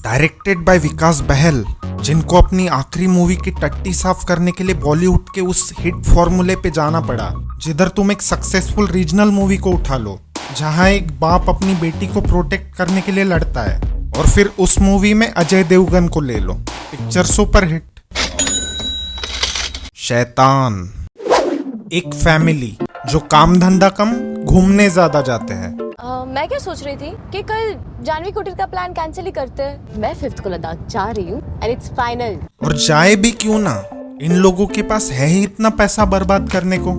Directed by विकास बहल, जिनको अपनी आखिरी मूवी की टट्टी साफ करने के लिए बॉलीवुड के उस हिट फॉर्मूले पे जाना पड़ा जिधर तुम एक सक्सेसफुल रीजनल मूवी को उठा लो जहां एक बाप अपनी बेटी को प्रोटेक्ट करने के लिए लड़ता है, और फिर उस मूवी में अजय देवगन को ले लो। Picture super hit. शैतान। एक फैमिली जो काम धंधा कम, घूमने ज्यादा जाते हैं। मैं क्या सोच रही थी कि कल जानवी कुटीर का प्लान कैंसिल ही करते हैं। मैं 5th को लद्दाख जा रही हूँ एंड इट्स फाइनल। और जाए भी क्यों ना, इन लोगों के पास है ही इतना पैसा बर्बाद करने को।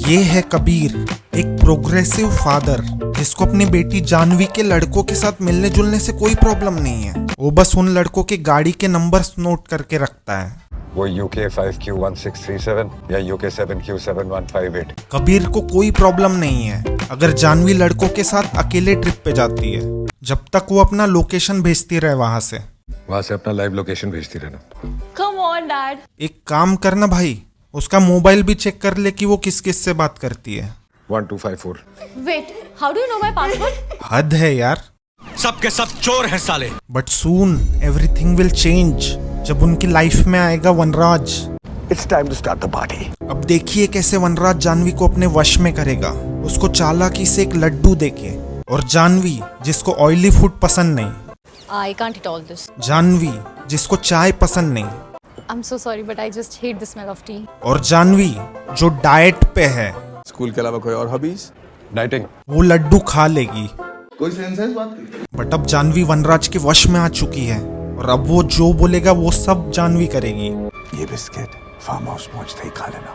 ये है कबीर, एक प्रोग्रेसिव फादर जिसको अपनी बेटी जानवी के लड़कों के साथ मिलने जुलने से कोई प्रॉब्लम नहीं है। वो बस उन लड़कों के गाड़ी के नंबर्स नोट करके रखता है। वो UK 5Q1637 या UK 7Q7158। कबीर को कोई प्रॉब्लम नहीं है अगर जानवी लड़कों के साथ अकेले ट्रिप पे जाती है, जब तक वो अपना लोकेशन भेजती रहे वहां से अपना लाइव लोकेशन भेजती रहना। Come on dad. एक काम करना भाई, उसका मोबाइल भी चेक कर ले कि वो किस किस से बात करती है। 1254। Wait, how do you know my password? हद है यार। सबके सब चोर है साले। But soon everything will change जब उनकी लाइफ में आएगा Vanraj. It's time to start the party. अब देखिए कैसे वनराज जानवी को अपने वश में करेगा। उसको चालाकी से एक लड्डू देके, और जानवी जिसको ऑयली फूड पसंद नहीं, I can't eat all this. Janvi जिसको चाय पसंद नहीं, I'm so sorry but I just hate the smell of tea. और जानवी जो डाइट पे है, स्कूल के अलावा कोई और हॉबीज? डाइटिंग। वो लड्डू खा लेगी। कोई सेंस है इस बात की? बट अब जानवी वनराज के वश में आ चुकी है, और अब वो जो बोलेगा वो सब जानवी करेगी। ये बिस्किट फार्म हाउस पहुंचते ही खा लेना।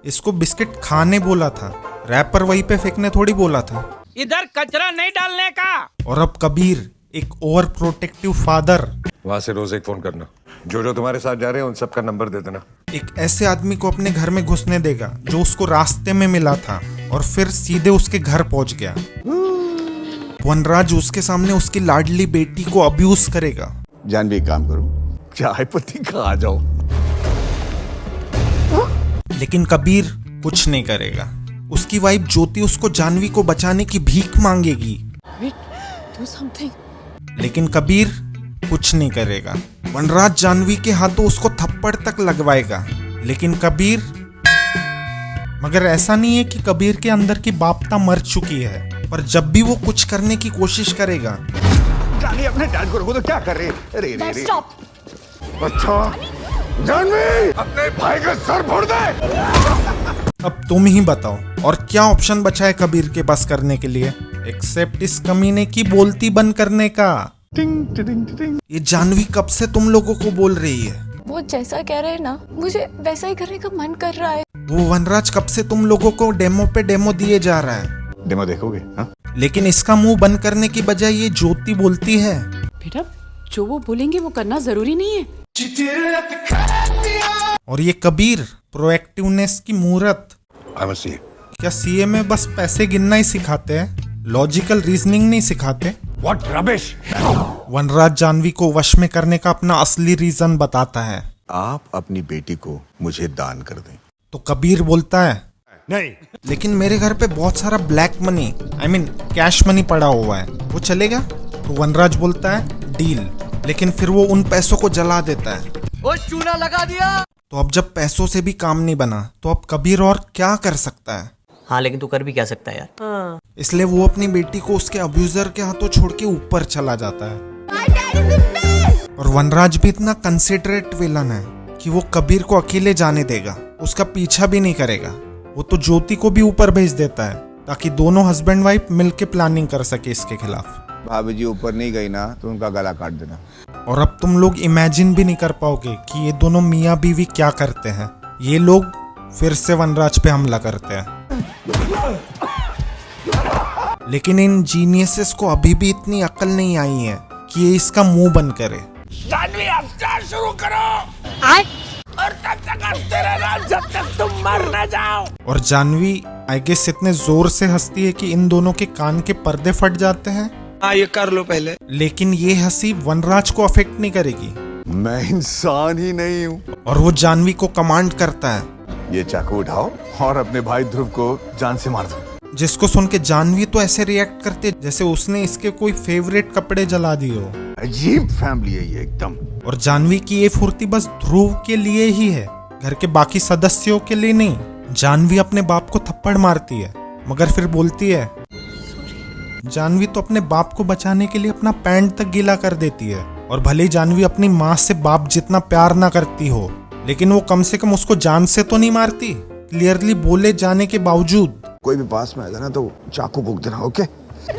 इसको बिस्किट खाने बोला था, रैपर वहीं पे फेंकने थोड़ी बोला था। इधर कचरा नहीं डालने का। और अब कबीर एक ओवर प्रोटेक्टिव फादर, वहां से रोज एक फोन करना। जो तुम्हारे साथ जा रहे हैं उन सबका नंबर दे देना। एक ऐसे आदमी को अपने घर में घुसने देगा जो उसको रास्ते में मिला था और फिर सीधे उसके घर पहुंच गया। वनराज उसके सामने उसकी लाडली बेटी को अब्यूज करेगा। जानवी एक काम करो, चाय पत्ती खा जाओ। लेकिन कबीर कुछ नहीं करेगा। उसकी वाइफ ज्योति उसको जानवी को बचाने की भीख मांगेगी। Do something. लेकिन कबीर कुछ नहीं करेगा। वनराज जानवी के हाथों उसको थप्पड़ तक लगवाएगा, लेकिन कबीर, मगर ऐसा नहीं है कि कबीर के अंदर की बापता मर चुकी है, पर जब भी वो कुछ करने की कोशिश करेगा, जानिए अपने डैड को रोको तो क्या कर रहे? रे Dad, stop. अच्छा जानवी अपने भाई का सर फोड़ दे। अब तुम ही बताओ और क्या ऑप्शन बचा है कबीर के पास करने के लिए, एक्सेप्ट इस कमीने की बोलती बंद करने का। ये जानवी कब से तुम लोगों को बोल रही है? वो जैसा कह रहे हैं ना, मुझे वैसा ही करने का मन कर रहा है। वो वनराज कब से तुम लोगों को डेमो पे डेमो दिए जा रहा है। डेमो देखोगे? हाँ? लेकिन इसका मुंह बंद करने की बजाय ये ज्योति बोलती है। बेटा, जो वो बोलेंगे वो करना जरूरी नहीं है। और ये कबीर प्रोएक्टिवनेस की मूरत। क्या सीए में बस पैसे गिनना ही सिखाते हैं, लॉजिकल रीजनिंग नहीं सिखाते? What rubbish! वनराज जानवी को वश में करने का अपना असली रीजन बताता है। आप अपनी बेटी को मुझे दान कर दें। तो कबीर बोलता है नहीं। लेकिन मेरे घर पे बहुत सारा black money, I mean cash money पड़ा हुआ है, वो चलेगा? तो वनराज बोलता है डील, लेकिन फिर वो उन पैसों को जला देता है। वो चूना लगा दिया। तो अब जब पैसों से भी काम नहीं बना तो अब कबीर और क्या कर सकता है? हाँ, लेकिन तू कर भी क्या सकता है यार। इसलिए वो अपनी बेटी को उसके अब्यूजर के हाथों छोड़ के ऊपर चला जाता है। और वनराज भी इतना कंसिडरेट विलन है कि वो कबीर को अकेले जाने देगा, उसका पीछा भी नहीं करेगा। वो तो ज्योति को भी ऊपर भेज देता है ताकि दोनों हस्बैंड वाइफ मिलके प्लानिंग कर सके इसके खिलाफ। भाभी जी ऊपर नहीं गई ना तो उनका गला काट देना। और अब तुम लोग इमेजिन भी नहीं कर पाओगे कि ये दोनों मियाँ बीवी क्या करते हैं। ये लोग फिर से वनराज पे हमला करते हैं, लेकिन इन जीनियसेस को अभी भी इतनी अकल नहीं आई है कि ये इसका मुंह बंद करे। जानवी अब स्टार्ट शुरू करो। और तब तक हंसते रहना जब तक तुम मर न जाओ। और जानवी आई गेस इतने जोर से हंसती है कि इन दोनों के कान के पर्दे फट जाते हैं। हाँ, ये कर लो पहले। लेकिन ये हंसी वनराज को अफेक्ट नहीं करेगी। मैं इंसान ही नहीं हूँ। और वो जानवी को कमांड करता है, ये चाकू उठाओ और अपने भाई ध्रुव को जान से मार दो। जिसको सुन के जानवी तो ऐसे रिएक्ट करती है जैसे उसने इसके कोई फेवरेट कपड़े जला दिए हो। अजीब फैमिली है ये एकदम। और जानवी की ये फुर्ती बस ध्रुव के लिए ही है, घर के बाकी सदस्यों के लिए नहीं। जानवी अपने बाप को थप्पड़ मारती है मगर फिर बोलती है। जानवी तो अपने बाप को बचाने के लिए अपना पैंट तक गीला कर देती है। और भले ही जानवी अपनी माँ से बाप जितना प्यार ना करती हो, लेकिन वो कम से कम उसको जान से तो नहीं मारती, क्लियरली बोले जाने के बावजूद। कोई भी पास में आएगा ना तो चाकू भोंक देना, ओके? क्या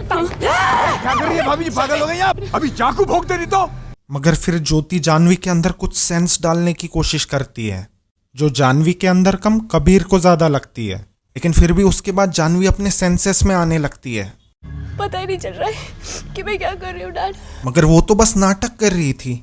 कर रही है भाभी जी, पागल हो गई आप? अभी चाकू भोंक दे रही तो। मगर फिर ज्योति जानवी के अंदर कुछ सेंस डालने की कोशिश करती है, जो जानवी के अंदर कम कबीर को ज्यादा लगती है। लेकिन फिर भी उसके बाद जानवी अपने सेंसेस में आने लगती है। पता ही नहीं चल रहा है कि मैं क्या कर रही हूँ डैड। मगर वो तो बस नाटक कर रही थी।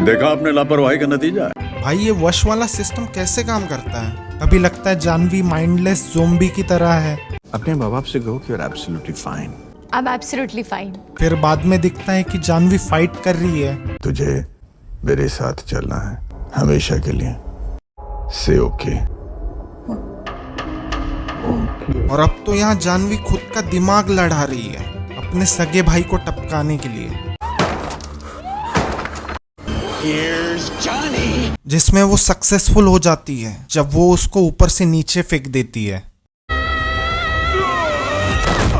देखा आपने लापरवाही का नतीजा। भाई ये वश वाला सिस्टम कैसे काम करता है? कभी लगता है जानवी माइंडलेस ज़ोंबी की तरह है, अपने माँ बाप से कहो कि you're absolutely fine। I'm absolutely fine। फिर बाद में दिखता है कि जानवी फाइट कर रही है। तुझे मेरे साथ चलना है हमेशा के लिए, से ओके। और अब तो यहाँ जानवी खुद का दिमाग लड़ा रही है अपने सगे भाई को टपकाने के लिए, जिसमें वो सक्सेसफुल हो जाती है जब वो उसको ऊपर से नीचे फेंक देती है,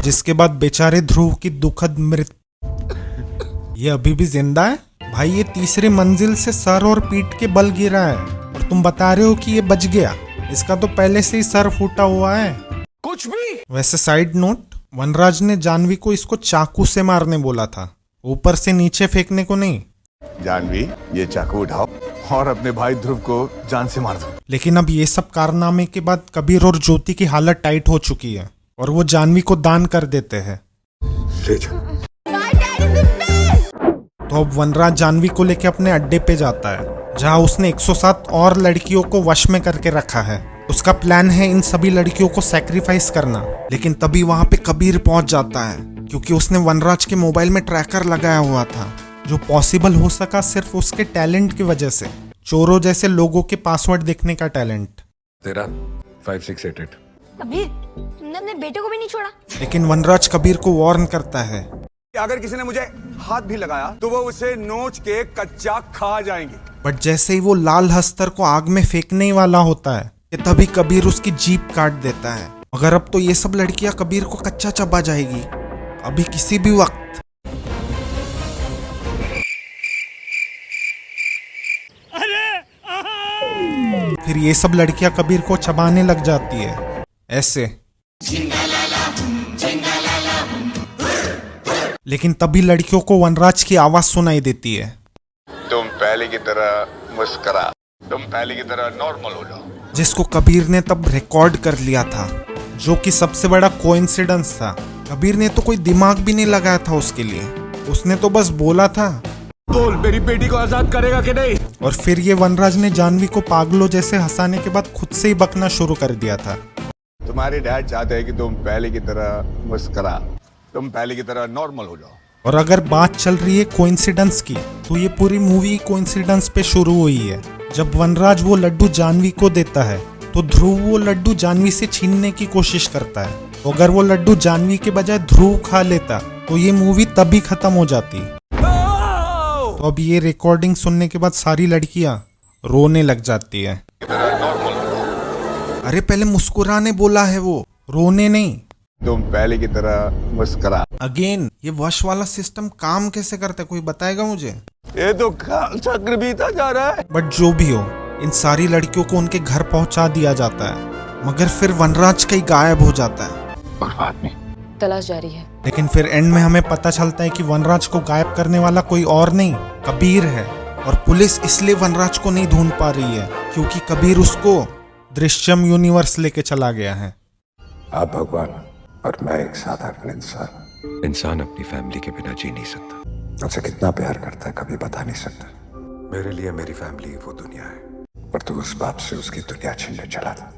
जिसके बाद बेचारे ध्रुव की दुखद मृत्यु। ये अभी भी जिंदा है भाई। ये तीसरी मंजिल से सर और पीठ के बल गिरा है और तुम बता रहे हो कि ये बच गया। इसका तो पहले से ही सर फूटा हुआ है कुछ भी। वैसे साइड नोट, वनराज ने जानवी को इसको चाकू से मारने बोला था, ऊपर से नीचे फेंकने को नहीं। जानवी ये चाकू उठाओ और अपने भाई ध्रुव को जान से मार दो। लेकिन अब ये सब कारनामे के बाद कबीर और ज्योति की हालत टाइट हो चुकी है और वो जानवी को दान कर देते हैं। तो अब वनराज जानवी को लेके अपने अड्डे पे जाता है, जहां उसने 107 और लड़कियों को वश में करके रखा है। उसका प्लान है इन सभी लड़कियों को सैक्रिफाइस करना। लेकिन तभी वहां पे कबीर पहुंच जाता है, क्योंकि उसने वनराज के मोबाइल में ट्रैकर लगाया हुआ था, जो पॉसिबल हो सका सिर्फ उसके टैलेंट की वजह से, चोरों जैसे लोगों के पासवर्ड देखने का टैलेंट। तेरा 5688। कबीर, तुमने अपने बेटे को भी नहीं छोड़ा। लेकिन वनराज कबीर को वार्न करता है, अगर किसी ने मुझे हाथ भी लगाया तो वो उसे नोच के कच्चा खा जाएंगे। बट जैसे ही वो लाल हस्तर को आग में फेंकने ही वाला होता है कि तभी कबीर उसकी जीप काट देता है। मगर अब तो ये सब लड़कियां कबीर को कच्चा चबा जाएगी, अभी किसी भी वक्त। फिर ये सब लड़कियां कबीर को चबाने लग जाती है ऐसे। लेकिन तभी लड़कियों को वनराज की आवाज सुनाई देती है, तुम पहले की तरह मुस्कुरा, तुम पहले की तरह नॉर्मल हो जाओ। जिसको कबीर ने तब रिकॉर्ड कर लिया था, जो कि सबसे बड़ा कोइंसिडेंस था। कबीर ने तो कोई दिमाग भी नहीं लगाया था उसके लिए, उसने तो बस बोला था, बोल मेरी बेटी को आजाद करेगा कि नहीं। और फिर ये वनराज ने जानवी को पागलों जैसे हंसाने के बाद खुद से ही बकना शुरू कर दिया था। तुम्हारे डैड चाहते हैं कि तुम पहले की तरह मुस्कुरा, तुम पहले की तरह नॉर्मल हो जाओ। और अगर बात चल रही है कोइंसिडेंस की, तो ये पूरी मूवी कोइंसिडेंस पे शुरू हुई है। जब वनराज वो लड्डू जानवी को देता है तो ध्रुव वो लड्डू जानवी से छीनने की कोशिश करता है। तो अगर वो लड्डू जानवी के बजाय ध्रुव खा लेता तो ये मूवी तभी खत्म हो जाती। तो अब ये रिकॉर्डिंग सुनने के बाद सारी लड़कियां रोने लग जाती है। अरे पहले मुस्कुराने बोला है, वो रोने नहीं। तुम पहले की तरह मुस्कुरा। अगेन ये वश वाला सिस्टम काम कैसे करता है, कोई बताएगा मुझे? ये तो चक्र बीता जा रहा है। बट जो भी हो, इन सारी लड़कियों को उनके घर पहुंचा दिया जाता है। मगर फिर वनराज कहीं गायब हो जाता है। तलाश जारी है। लेकिन फिर एंड में हमें पता चलता है कि वनराज को गायब करने वाला कोई और नहीं, कबीर है। और पुलिस इसलिए वनराज को नहीं ढूंढ पा रही है क्योंकि कबीर उसको दृश्यम यूनिवर्स लेके चला गया है। आप भगवान और मैं एक साधारण इंसान। इंसान अपनी फैमिली के बिना जी नहीं सकता। उनसे कितना प्यार करता है कभी बता नहीं सकता। मेरे लिए मेरी फैमिली वो दुनिया है, पर तू उस बाप से उसकी दुनिया छीनने चला था।